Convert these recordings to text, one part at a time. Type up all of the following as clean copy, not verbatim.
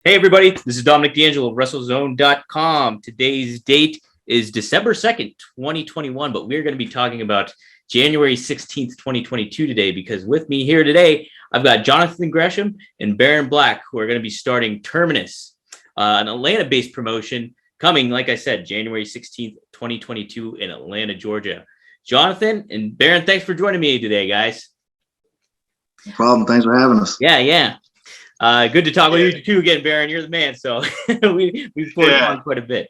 Hey everybody, this is Dominic D'Angelo of WrestleZone.com. Today's date is December 2nd, 2021, but we're going to be talking about January 16th, 2022 today, because with me here today, I've got Jonathan Gresham and Baron Black, who are going to be starting Terminus, an Atlanta-based promotion coming, like I said, January 16th, 2022 in Atlanta, Georgia. Jonathan and Baron, thanks for joining me today, guys. No problem. Thanks for having us. Yeah. Good to talk with you too again, Baron. You're the man, so we've poured on quite a bit.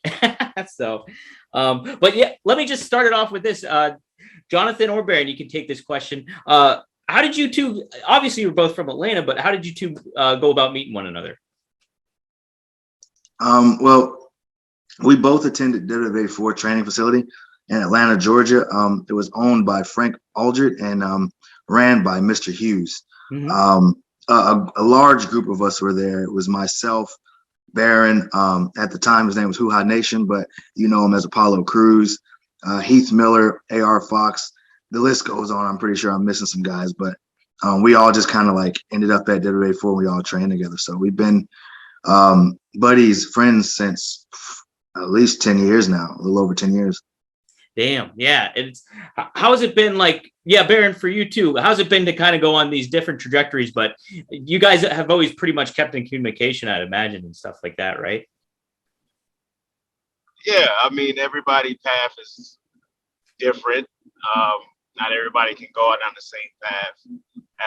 But yeah, let me just start it off with this. Jonathan or Baron, you can take this question. How did you two? Obviously, you're both from Atlanta, but how did you two go about meeting one another? Well, we both attended WWE training facility in Atlanta, Georgia. It was owned by Frank Aldred and ran by Mr. Hughes. Mm-hmm. A large group of us were there. It was myself, Baron. At the time, his name was Hoo Ha Nation, but you know him as Apollo Crews, Heath Miller, A.R. Fox. The list goes on. I'm pretty sure I'm missing some guys, but we all just kind of like ended up at WWE. We all trained together. So we've been buddies, friends since at least 10 years now, a little over 10 years. Damn. Yeah. How has it been like, Baron, for you too? How's it been to kind of go on these different trajectories, but you guys have always pretty much kept in communication, I'd imagine, and stuff like that, right? Yeah. I mean, everybody's path is different. Not everybody can go out on the same path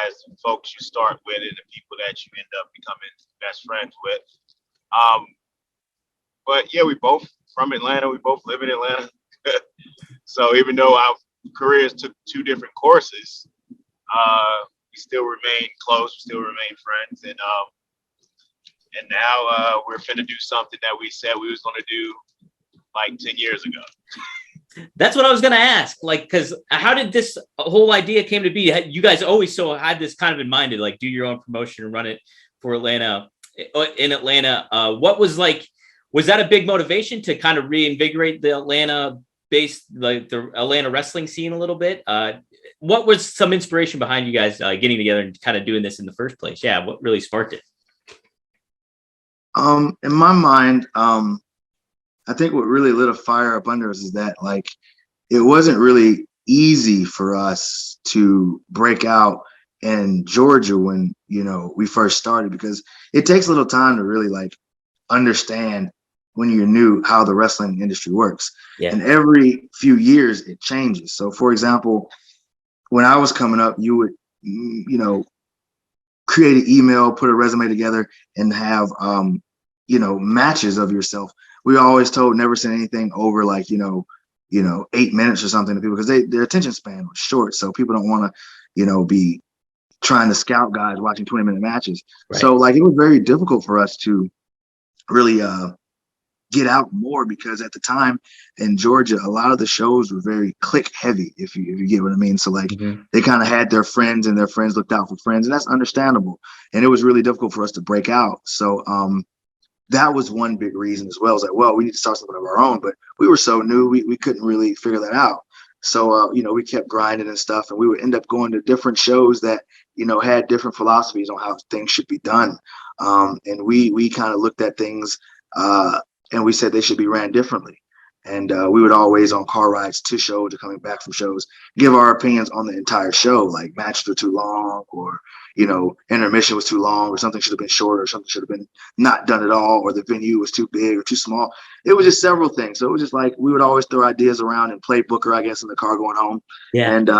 as the folks you start with and the people that you end up becoming best friends with. But yeah, we both from Atlanta. We both live in Atlanta. So even though our careers took two different courses, we still remain close. We still remain friends, and now we're finna do something that we said we was gonna do like 10 years ago. That's what I was gonna ask. Like, because how did this whole idea came to be? You guys always had this kind of in mind to like do your own promotion and run it for Atlanta in Atlanta. What was like? Was that a big motivation to kind of reinvigorate the Atlanta-based, like the Atlanta wrestling scene a little bit? What was some inspiration behind you guys getting together and kind of doing this in the first place? Yeah, what really sparked it? In my mind, I think what really lit a fire up under us is that like it wasn't really easy for us to break out in Georgia when we first started, because it takes a little time to really like understand when you're new how the wrestling industry works. Yeah. And every few years it changes. So for example, when I was coming up, you would create an email, put a resume together, and have matches of yourself. We were always told never send anything over like 8 minutes or something to people, because their attention span was short. So people don't want to be trying to scout guys watching 20-minute matches. Right. So like it was very difficult for us to really get out more, because at the time in Georgia, a lot of the shows were very click heavy, if you get what I mean. So like they kind of had their friends and their friends looked out for friends, and that's understandable. And it was really difficult for us to break out. So that was one big reason as well. It's like, well, we need to start something of our own, but we were so new, we couldn't really figure that out. So we kept grinding and stuff, and we would end up going to different shows that had different philosophies on how things should be done. And we kind of looked at things and we said they should be ran differently. And we would always, on car rides to shows or coming back from shows, give our opinions on the entire show, like matches were too long, or intermission was too long, or something should have been shorter, or something should have been not done at all, or the venue was too big or too small. It was just several things. So it was just like we would always throw ideas around and play booker, I guess, in the car going home. Yeah. And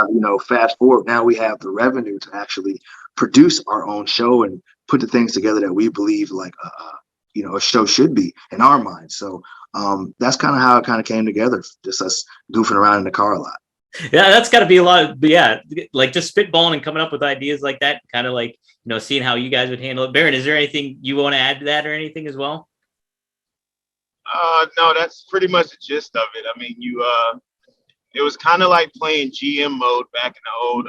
fast forward, now we have the revenue to actually produce our own show and put the things together that we believe like a show should be in our minds. So that's kind of how it kind of came together, just us goofing around in the car a lot. Yeah, that's got to be a lot of, like just spitballing and coming up with ideas like that, kind of like, seeing how you guys would handle it. Baron, is there anything you want to add to that or anything as well? No, that's pretty much the gist of it. I mean, it was kind of like playing GM mode back in the old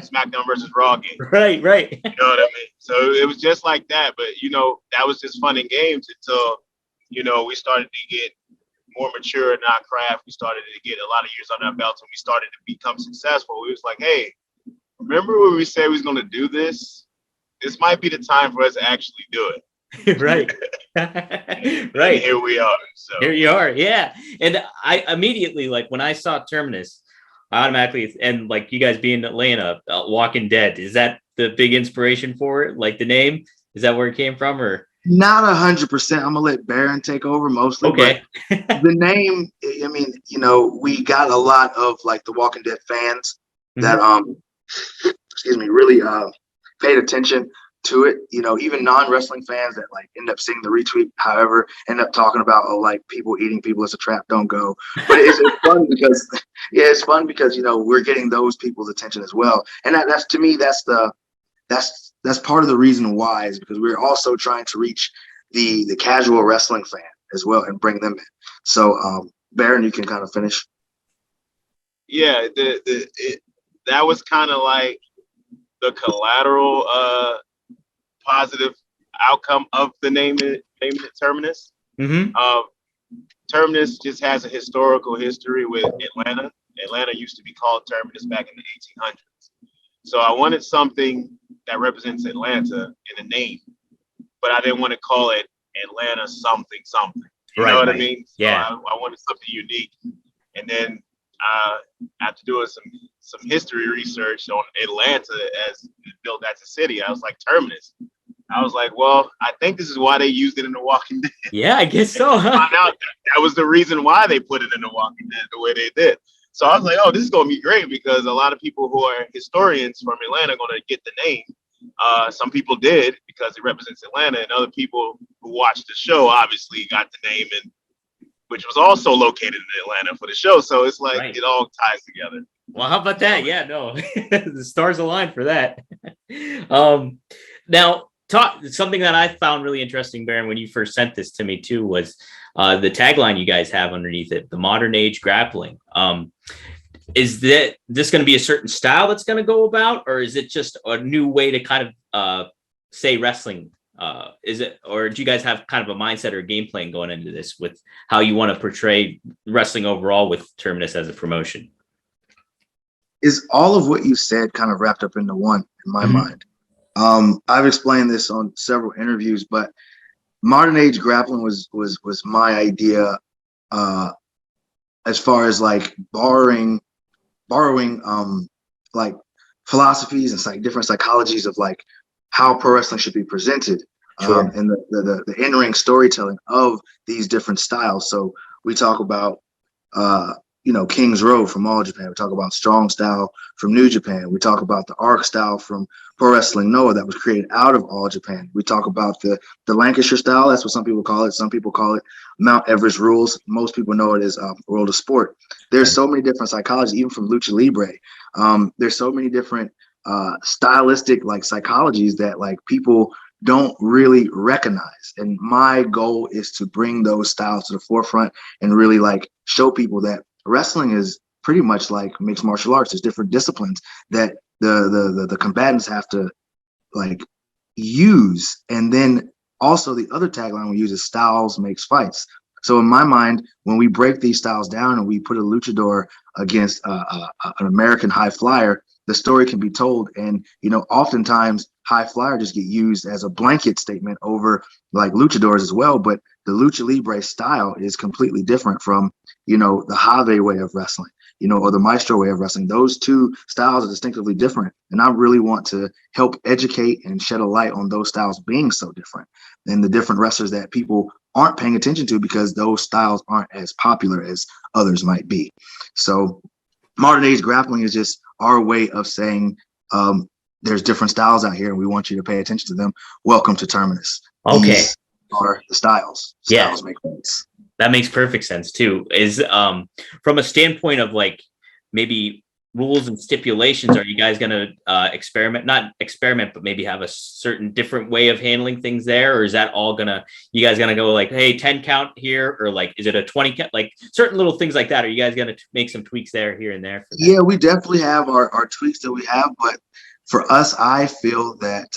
SmackDown versus Raw game. Right. You know what I mean? So it was just like that. But, that was just fun and games until, we started to get more mature in our craft. We started to get a lot of years on our belts, and we started to become successful. We was like, hey, remember when we said we was going to do this? This might be the time for us to actually do it. Right. And Right. here we are. So Here you are. Yeah. And I immediately, like, when I saw Terminus, I automatically, and like you guys being in Atlanta, Walking Dead, is that the big inspiration for it? Like the name? Is that where it came from? Or Not 100%. I'm gonna let Baron take over mostly, okay. but the name. I mean, we got a lot of like the Walking Dead fans that excuse me, really paid attention to it. Even non-wrestling fans that like end up seeing the retweet, however, end up talking about like people eating people as a trap. Don't go. But it's fun because it's fun because we're getting those people's attention as well, and that's to me that's part of the reason why is because we're also trying to reach the casual wrestling fan as well and bring them in. So Baron, you can kind of finish. yeah, that was kind of like the collateral positive outcome of the naming it Terminus. Mm-hmm. Terminus just has a historical history with Atlanta. Atlanta used to be called Terminus back in the 1800s. So I wanted something that represents Atlanta in the name, but I didn't want to call it Atlanta something something. You know what I mean? So Yeah. I wanted something unique. And then after doing some history research on Atlanta as built as a city, I was like, Terminus. I was like, well, I think this is why they used it in The Walking Dead. Yeah, I guess so. I found out that was the reason why they put it in The Walking Dead the way they did. So I was like, oh, this is going to be great because a lot of people who are historians from Atlanta are going to get the name. Some people did because it represents Atlanta, and other people who watched the show obviously got the name, and which was also located in Atlanta for the show. So it's like Right. It all ties together. Well, how about that? Yeah, no, the stars align for that. Now, something that I found really interesting, Baron, when you first sent this to me too, was the tagline you guys have underneath it, the modern age grappling. Is this going to be a certain style that's going to go about, or is it just a new way to kind of say wrestling? Is it, or do you guys have kind of a mindset or game plan going into this with how you want to portray wrestling overall with Terminus as a promotion? Is all of what you said kind of wrapped up into one in my mind. I've explained this on several interviews, but modern age grappling was my idea as far as like borrowing like philosophies and different psychologies of like how pro wrestling should be presented. Sure. And the in-ring storytelling of these different styles. So we talk about King's Row from All Japan. We talk about Strong Style from New Japan. We talk about the Arc Style from Pro Wrestling Noah that was created out of All Japan. We talk about the Lancashire Style. That's what some people call it. Some people call it Mount Everest Rules. Most people know it as World of Sport. There's so many different psychologies, even from Lucha Libre. There's so many different stylistic like psychologies that like people don't really recognize. And my goal is to bring those styles to the forefront and really like show people that wrestling is pretty much like mixed martial arts. There's different disciplines that the combatants have to like use. And then also the other tagline we use is styles makes fights. So in my mind, when we break these styles down and we put a luchador against an American high flyer, the story can be told. And, oftentimes high flyer just get used as a blanket statement over like luchadors as well. But the lucha libre style is completely different from, the Have way of wrestling, or the Maestro way of wrestling. Those two styles are distinctively different. And I really want to help educate and shed a light on those styles being so different and the different wrestlers that people aren't paying attention to because those styles aren't as popular as others might be. So modern age grappling is just our way of saying there's different styles out here and we want you to pay attention to them. Welcome to Terminus. Okay. These are the styles. Styles make sense. That makes perfect sense too. Is from a standpoint of like maybe rules and stipulations, are you guys going to not experiment, but maybe have a certain different way of handling things there? Or is that all you guys going to go like, hey, 10 count here? Or like, is it a 20 count? Like certain little things like that. Are you guys going to make some tweaks there, here and there? Yeah, we definitely have our tweaks that we have. But for us, I feel that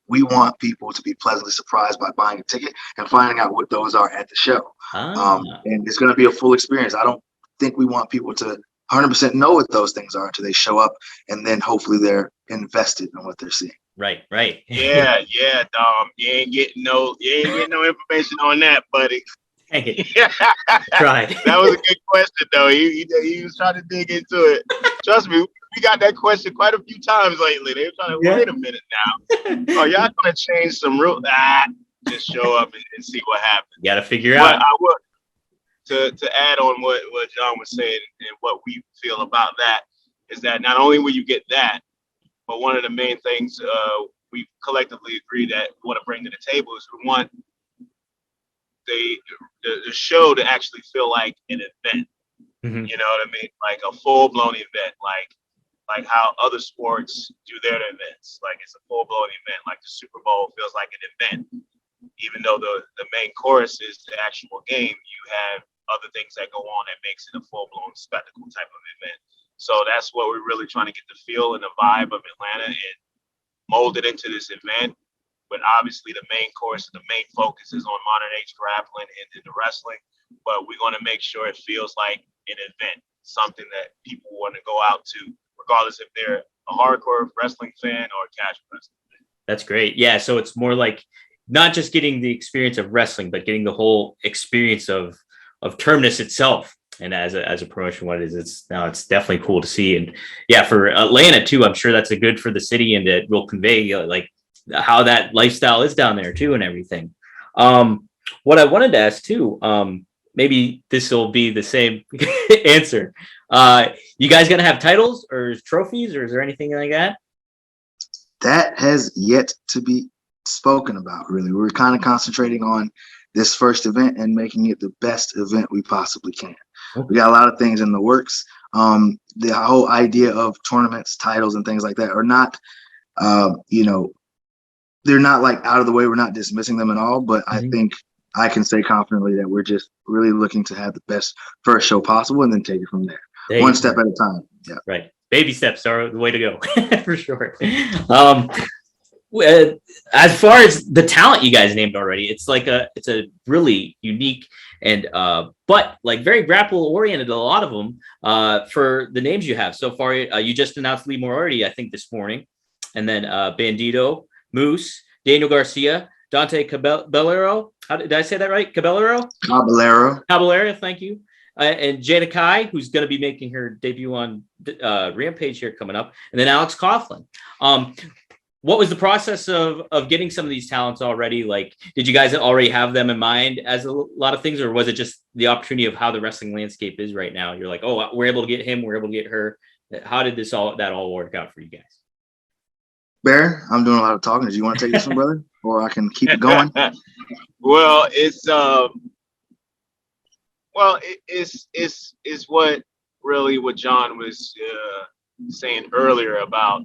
we want people to be pleasantly surprised by buying a ticket and finding out what those are at the show. And it's going to be a full experience. I don't think we want people to 100% know what those things are until they show up, and then hopefully they're invested in what they're seeing. Right. Yeah, Dom. You ain't getting no information on that, buddy. Dang it. Yeah. Tried. That was a good question, though. He was trying to dig into it. Trust me, we got that question quite a few times lately. They were trying to wait a minute now. Oh, y'all gonna change some rules? Just show up and see what happens. You got to figure But out. I would to add on what John was saying and what we feel about that is that not only will you get that, but one of the main things we collectively agree that we want to bring to the table is we want the show to actually feel like an event. Mm-hmm. You know what I mean? Like a full-blown event, like how other sports do their events. Like it's a full-blown event. Like the Super Bowl feels like an event. Even though the main course is the actual game, you have other things that go on that makes it a full-blown spectacle type of event. So that's what we're really trying to get the feel and the vibe of Atlanta and mold it into this event. But obviously the main course, the main focus is on modern age grappling and the wrestling. But we're going to make sure it feels like an event, something that people want to go out to, regardless if they're a hardcore wrestling fan or a casual wrestling fan. That's great. Yeah. So it's more like not just getting the experience of wrestling, but getting the whole experience of Terminus itself. And as a promotion, what it is, it's definitely cool to see. And yeah, for Atlanta too, I'm sure that's a good for the city and it will convey like how that lifestyle is down there too and everything. What I wanted to ask too, maybe this will be the same answer. You guys gonna have titles or trophies or is there anything like that? That has yet to be spoken about, really. We're kind of concentrating on this first event and making it the best event we possibly can. Okay. We got a lot of things in the works. The whole idea of tournaments, titles, and things like that are not, they're not like out of the way. We're not dismissing them at all, but I think I can say confidently that we're just really looking to have the best first show possible and then take it from there. One step at a time. Yeah. Right. Baby steps are the way to go for sure. As far as the talent you guys named already, it's a really unique and but like very grapple oriented, a lot of them for the names you have so far. You just announced Lee Moriarty, I think, this morning, and then Bandito, Moose, Daniel Garcia, Dante Caballero. Did I say that right? Caballero, thank you. And Jada Kai, who's going to be making her debut on Rampage here coming up, and then Alex Coughlin. What was the process of getting some of these talents already? Like, did you guys already have them in mind as a lot of things, or was it just the opportunity of how the wrestling landscape is right now? You're like, oh, we're able to get him, we're able to get her. How did that all work out for you guys? Baron, I'm doing a lot of talking. Do you want to take this one, brother, or I can keep it going? Well, it's what John was saying earlier about.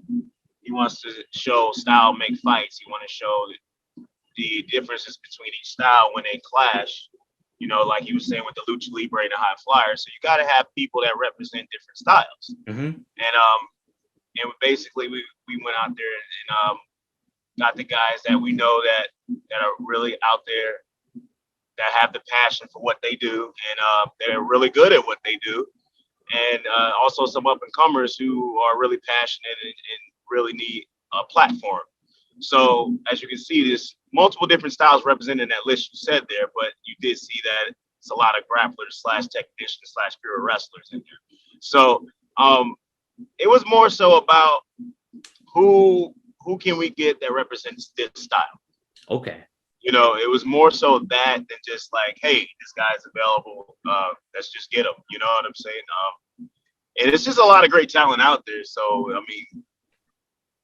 He wants to show style make fights. He want to show the differences between each style when they clash. You know, like he was saying with the Lucha Libre and the High Flyer. So you got to have people that represent different styles. And basically we went out there and got the guys that we know that are really out there, that have the passion for what they do, and they're really good at what they do. And also some up and comers who are really passionate and really need a platform. So as you can see, there's multiple different styles represented in that list you said there, but you did see that it's a lot of grapplers / technicians / pure wrestlers in there. So it was more so about who can we get that represents this style. Okay. You know, it was more so that than just like, hey, this guy's available. Let's just get him. You know what I'm saying? And it's just a lot of great talent out there. So, I mean,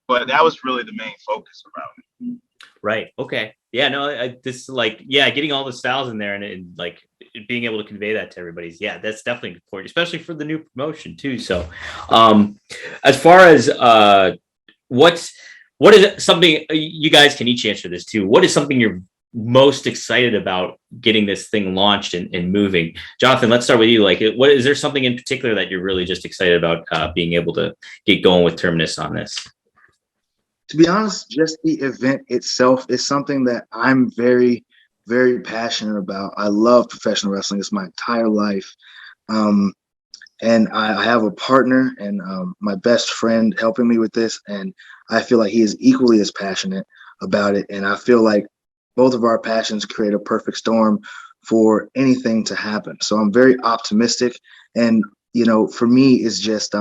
but that was really the main focus around it. Right. Okay. Yeah. No. Getting all the styles in there and like being able to convey that to everybody's. Yeah, that's definitely important, especially for the new promotion too. So, as far as what is it, something you guys can each answer this too? What is something you're most excited about getting this thing launched and moving? Jonathan, let's start with you. Like, what is there something in particular that you're really just excited about being able to get going with Terminus on this? To be honest, just the event itself is something that I'm very, very passionate about. I love professional wrestling. It's my entire life. and I have a partner and my best friend helping me with this, and I feel like he is equally as passionate about it, and I feel like both of our passions create a perfect storm for anything to happen. So I'm very optimistic, and for me, it's just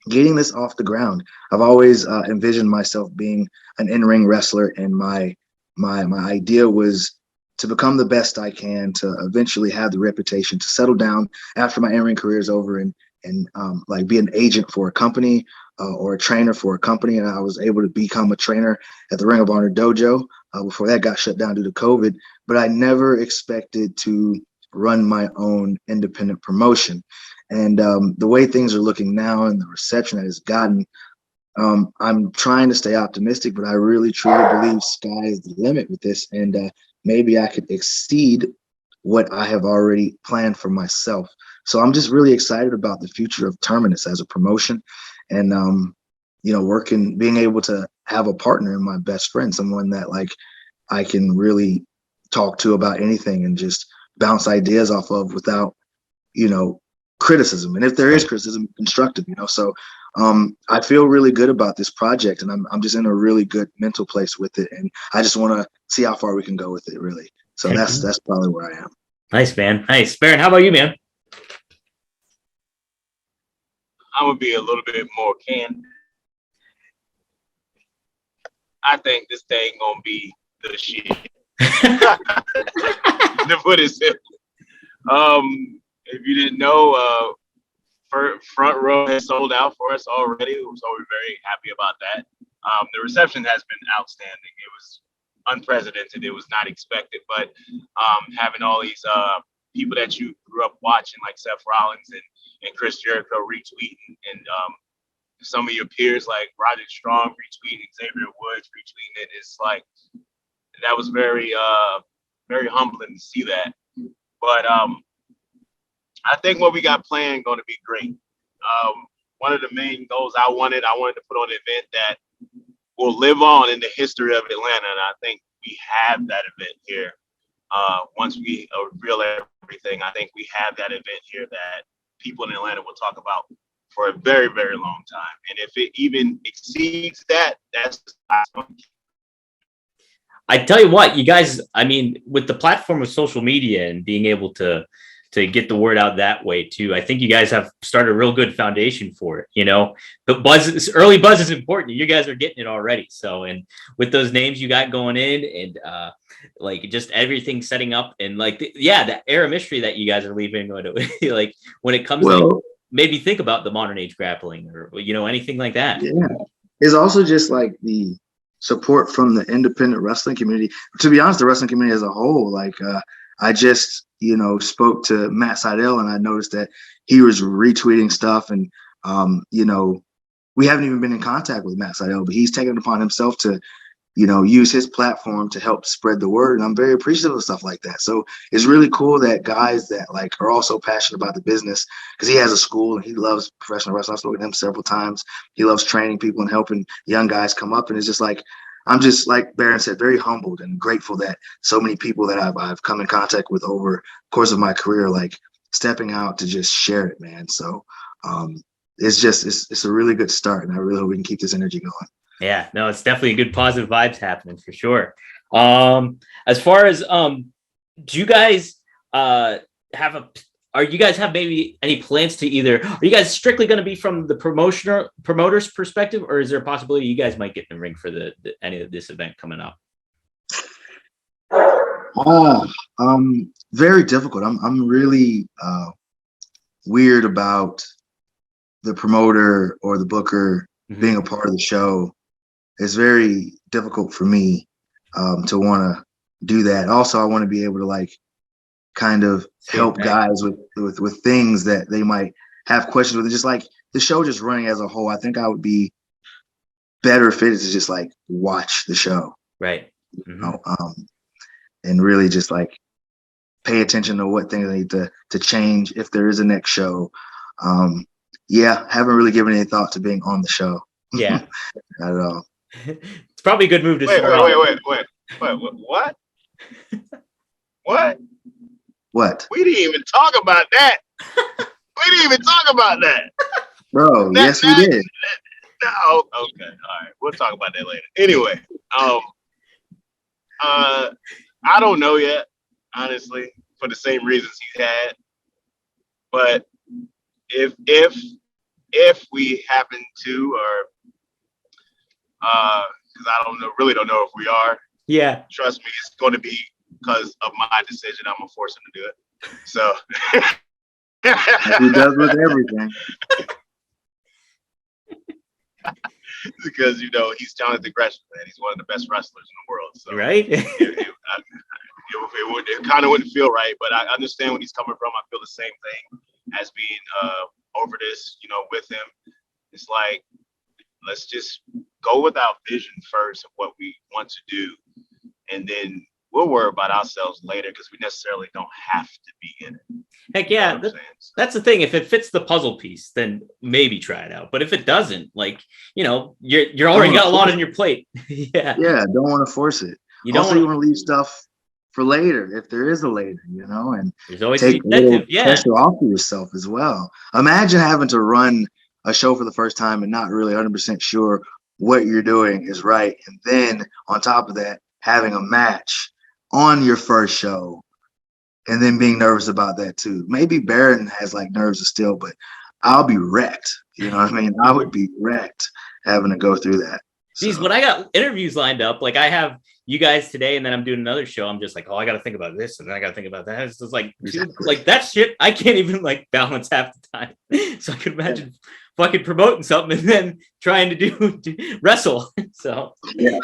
getting this off the ground. I've always envisioned myself being an in-ring wrestler, and my idea was to become the best I can, to eventually have the reputation, to settle down after my in-ring career is over, and like be an agent for a company or a trainer for a company. And I was able to become a trainer at the Ring of Honor dojo before that got shut down due to COVID. But I never expected to run my own independent promotion. And the way things are looking now and the reception that it's gotten, I'm trying to stay optimistic, but I really truly believe sky is the limit with this. And maybe I could exceed what I have already planned for myself. So I'm just really excited about the future of Terminus as a promotion, and being able to have a partner in my best friend, someone that like I can really talk to about anything and just bounce ideas off of without, criticism. And if there is criticism, constructive, So I feel really good about this project, and I'm just in a really good mental place with it. And I just want to see how far we can go with it, really. So that's probably where I am. Nice, man. Nice. Baron, how about you, man? I'm gonna be a little bit more candid. I think this thing gonna be the shit. To put it simply. If you didn't know, Front Row has sold out for us already, so we're very happy about that. The reception has been outstanding. It was unprecedented. It was not expected, but having all these people that you grew up watching, like Seth Rollins and Chris Jericho retweeting, and some of your peers like Roger Strong retweeting, Xavier Woods retweeting it, it's like that was very very humbling to see that. But I think what we got planned going to be great. One of the main goals I wanted to put on an event that will live on in the history of Atlanta, and I think we have that event here. Once we reveal everything, I think we have that event here that people in Atlanta will talk about for a very, very long time. And if it even exceeds that, that's awesome. I tell you what, you guys, I mean, with the platform of social media and being able to get the word out that way too, I think you guys have started a real good foundation for it. The early buzz is important. You guys are getting it already. So, and with those names you got going in, and like just everything setting up, and like the era mystery that you guys are leaving, like when it comes to maybe think about the modern age grappling or anything like that. Yeah, it's also just like the support from the independent wrestling community. To be honest, the wrestling community as a whole, like I just spoke to Matt Seidel, and I noticed that he was retweeting stuff, and we haven't even been in contact with Matt Seidel, but he's taken it upon himself to use his platform to help spread the word, and I'm very appreciative of stuff like that. So it's really cool that guys that like are also passionate about the business, because he has a school and he loves professional wrestling. I've spoken to him several times. He loves training people and helping young guys come up, and it's just like I'm just, like Baron said, very humbled and grateful that so many people that I've come in contact with over the course of my career, like stepping out to just share it, man. So it's a really good start, and I really hope we can keep this energy going. Yeah, no, it's definitely good positive vibes happening for sure. As far as do you guys you guys have maybe any plans to are you guys strictly going to be from the promoter's perspective, or is there a possibility you guys might get in the ring for any of this event coming up? Very difficult. I'm really weird about the promoter or the booker being a part of the show. It's very difficult for me to want to do that. Also, I want to be able to like kind of help guys with things that they might have questions with. Just like the show just running as a whole, I think I would be better fitted to just like watch the show, right? And really just like pay attention to what things I need to change if there is a next show. Haven't really given any thought to being on the show. Yeah, not at all. It's probably a good move to wait, what? What? What? We didn't even talk about that. We didn't even talk about that. Bro, yes, we did. Oh, okay. All right. We'll talk about that later. Anyway, I don't know yet, honestly, for the same reasons he's had. But if we happen to, or because I really don't know if we are. Yeah. Trust me, it's going to be because of my decision. I'm gonna force him to do it. So he does with everything. Because he's Jonathan Gresham, man. He's one of the best wrestlers in the world. So right. it kind of wouldn't feel right, but I understand where he's coming from. I feel the same thing as being over this, with him. It's like, let's just go with our vision first of what we want to do, and then we'll worry about ourselves later because we necessarily don't have to be in it. Heck yeah, that's the thing. If it fits the puzzle piece, then maybe try it out. But if it doesn't, you're already got a lot on your plate. Yeah, don't want to force it. You want to leave stuff for later if there is a later, and there's always take a little pressure off of yourself as well. Imagine having to run a show for the first time and not really 100% sure what you're doing is right, and then on top of that, having a match on your first show. And then being nervous about that too. Maybe Baron has nerves still, but I'll be wrecked. You know what I mean? I would be wrecked having to go through that. Geez, when I got interviews lined up, I have you guys today, and then I'm doing another show. I'm just I got to think about this, and then I got to think about that. It's just that shit. I can't even balance half the time. So I could imagine fucking promoting something and then trying to do wrestle. So yeah.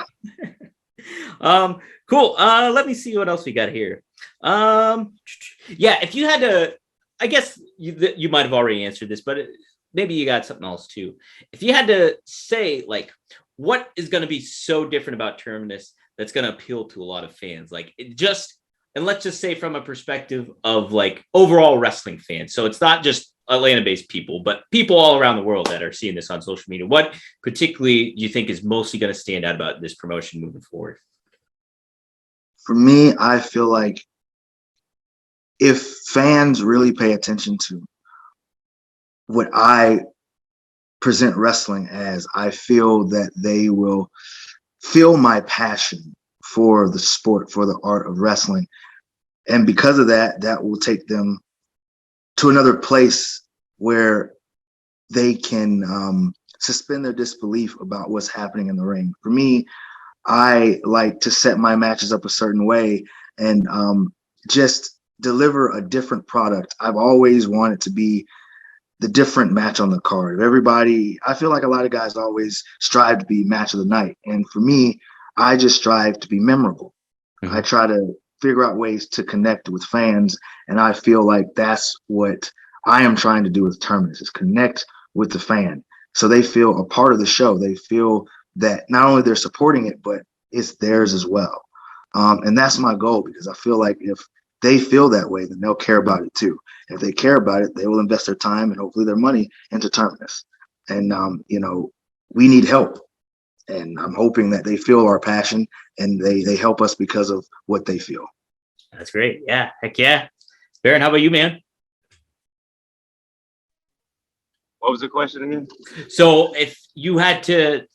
Cool. Let me see what else we got here. If you had to, I guess you might have already answered this, but maybe you got something else too. If you had to say what is going to be so different about Terminus that's going to appeal to a lot of fans, and let's just say from a perspective of overall wrestling fans. So it's not just Atlanta-based people, but people all around the world that are seeing this on social media. What particularly do you think is mostly going to stand out about this promotion moving forward? For me, I feel like if fans really pay attention to what I present wrestling as, I feel that they will feel my passion for the sport, for the art of wrestling. And because of that, that will take them to another place where they can suspend their disbelief about what's happening in the ring. For me, I like to set my matches up a certain way and just deliver a different product. I've always wanted to be the different match on the card. Everybody, I feel like a lot of guys always strive to be match of the night. And for me, I just strive to be memorable. Mm-hmm. I try to figure out ways to connect with fans. And I feel like that's what I am trying to do with Terminus, is connect with the fan. So they feel a part of the show. They feel that not only they're supporting it, but it's theirs as well. And that's my goal, because I feel like if they feel that way, then they'll care about it too. If they care about it, they will invest their time and hopefully their money into Terminus. And, we need help. And I'm hoping that they feel our passion and they help us because of what they feel. That's great. Yeah. Heck yeah. Baron, how about you, man? What was the question again? So if you had to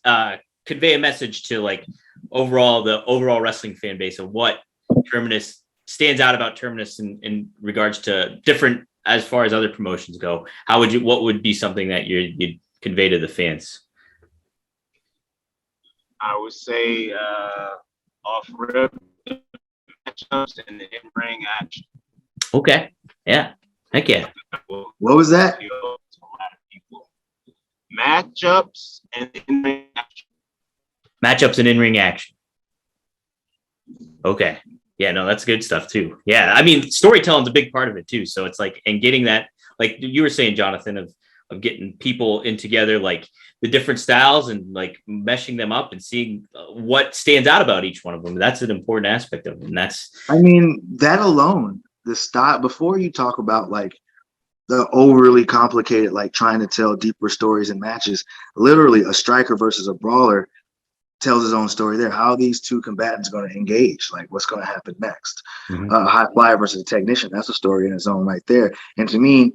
convey a message to the overall wrestling fan base of what Terminus stands out about Terminus in regards to different, as far as other promotions go, what would be something that you'd convey to the fans? I would say off-rip matchups and in-ring action. Okay. Yeah. Heck yeah. What was that? Matchups and in-ring action. Matchups and in-ring action. Okay. Yeah, no, that's good stuff too. Yeah. I mean, storytelling's a big part of it too. So it's and getting that, like you were saying, Jonathan, of getting people in together, the different styles and meshing them up and seeing what stands out about each one of them. That's an important aspect of it. And that alone, the style, before you talk about the overly complicated, trying to tell deeper stories in matches, literally a striker versus a brawler tells his own story there. How are these two combatants going to engage? What's going to happen next? Mm-hmm. A high flyer versus a technician, that's a story in its own right there. And to me,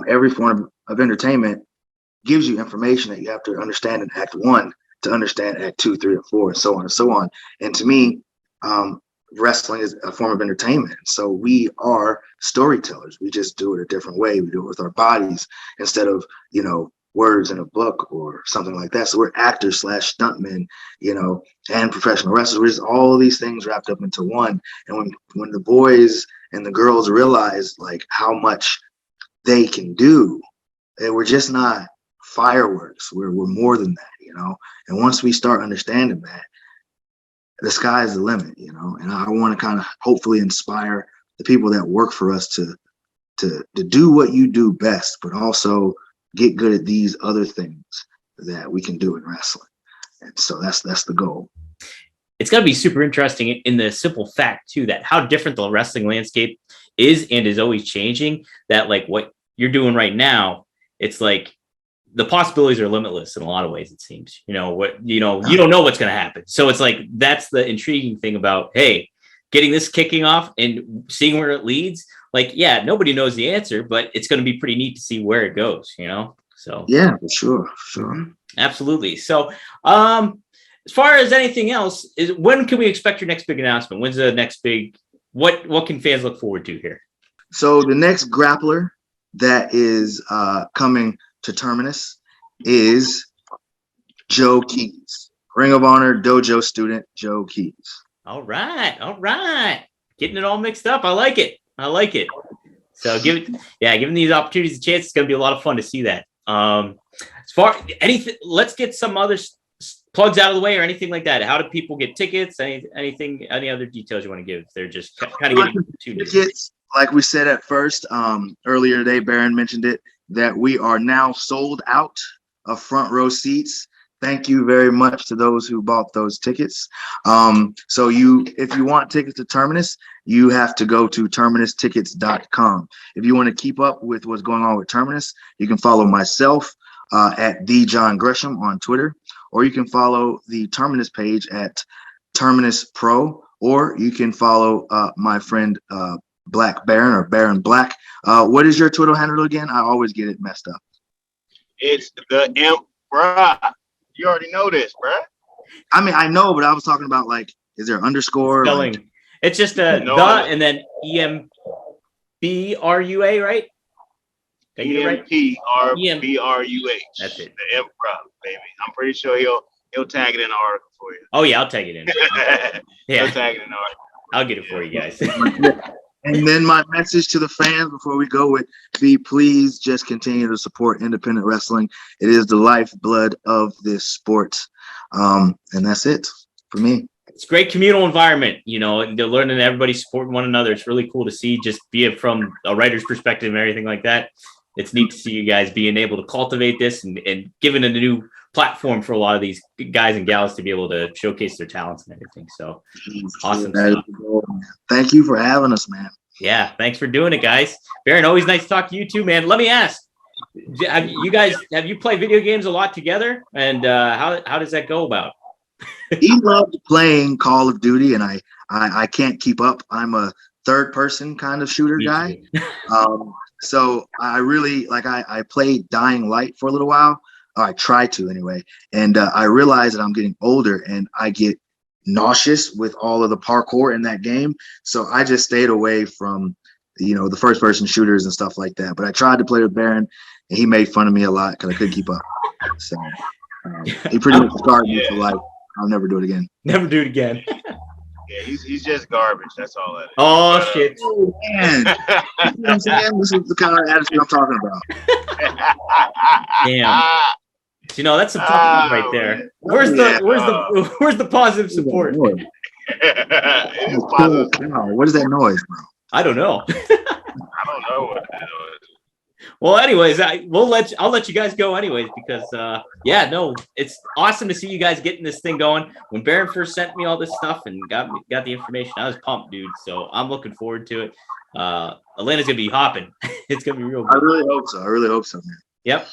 every form of entertainment gives you information that you have to understand in Act 1 to understand Act 2, 3, and 4, and so on and so on. And to me, wrestling is a form of entertainment. So we are storytellers. We just do it a different way. We do it with our bodies instead of, words in a book or something like that. So we're actors / stuntmen, and professional wrestlers. We're just all of these things wrapped up into one. And when the boys and the girls realize like how much they can do, we're just not fireworks. We're more than that, And once we start understanding that, the sky is the limit, And I want to kind of hopefully inspire the people that work for us to do what you do best, but also get good at these other things that we can do in wrestling. And so that's the goal. It's going to be super interesting in the simple fact too, that how different the wrestling landscape is and is always changing, that like what you're doing right now, it's like the possibilities are limitless in a lot of ways. It seems, you don't know what's going to happen. So it's like, that's the intriguing thing about, hey, getting this kicking off and seeing where it leads. Like, yeah, nobody knows the answer, but it's going to be pretty neat to see where it goes, So yeah, for sure. Absolutely. So, as far as anything else, when can we expect your next big announcement? When's the next big? What can fans look forward to here? So the next grappler that is coming to Terminus is Joe Keys, Ring of Honor Dojo student Joe Keys. All right. Getting it all mixed up. I like it. So giving these opportunities a chance. It's going to be a lot of fun to see that. As far anything, let's get some other plugs out of the way or anything like that. How do people get tickets? Any other details you want to give? They're just kind of getting tickets. Like we said at first, earlier today, Baron mentioned it, that we are now sold out of front row seats. Thank you very much to those who bought those tickets. So if you want tickets to Terminus, you have to go to terminustickets.com. If you want to keep up with what's going on with Terminus, you can follow myself at the John Gresham on Twitter, or you can follow the Terminus page at Terminus Pro, or you can follow my friend Black Baron or Baron Black. What is your Twitter handle again? I always get it messed up. It's the Emperor. You already know this, bro. I mean, I know, but I was talking about like, is there underscore? Spelling. Like, it's just the and then EMBRUA, right? EMPRBRUH. That's it. The Emperor, baby. I'm pretty sure he'll tag it in the article for you. Oh yeah, I'll tag it in. Yeah, he'll tag it in the article. I'll get it for you guys. And then my message to the fans before we go would be, please just continue to support independent wrestling. It is the lifeblood of this sport. And that's it for me. It's a great communal environment, they're learning everybody supporting one another. It's really cool to see, just be it from a writer's perspective and everything like that. It's neat to see you guys being able to cultivate this and giving a new platform for a lot of these guys and gals to be able to showcase their talents and everything. So awesome stuff. Thank you for having us, man. Yeah, thanks for doing it, guys. Baron, always nice to talk to you too, man. Let me ask, have you played video games a lot together? And how does that go about? He loved playing Call of Duty, and I can't keep up. I'm a third person kind of shooter guy. So I really I played Dying Light for a little while. I try to anyway. And I realize that I'm getting older and I get nauseous with all of the parkour in that game. So I just stayed away from, the first person shooters and stuff like that. But I tried to play with Baron and he made fun of me a lot because I couldn't keep up. So he pretty much scarred me for life. I'll never do it again. Never do it again. Yeah, he's just garbage. That's all that is. Oh, shit. Oh, man. You know what I'm saying? This is the kind of attitude I'm talking about. Damn. That's some tough right there. Where's the positive support? What is that noise, bro? I don't know. I don't know what that is. Well, anyways, I'll let you guys go anyways, because it's awesome to see you guys getting this thing going. When Baron first sent me all this stuff and got the information, I was pumped, dude. So I'm looking forward to it. Atlanta's gonna be hopping. It's gonna be real good. I really hope so, man. Yep.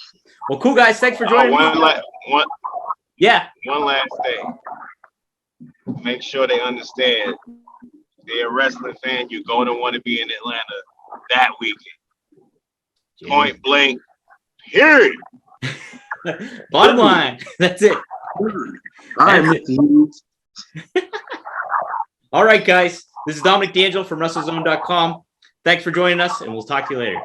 Well, cool guys. Thanks for joining me. One last thing. Make sure they understand. If they're a wrestling fan, you're going to want to be in Atlanta that weekend. Point blank. Period. Bottom line. That's it. All right, That's Mr. Hughes. All right, guys. This is Dominic D'Angelo from WrestleZone.com. Thanks for joining us, and we'll talk to you later.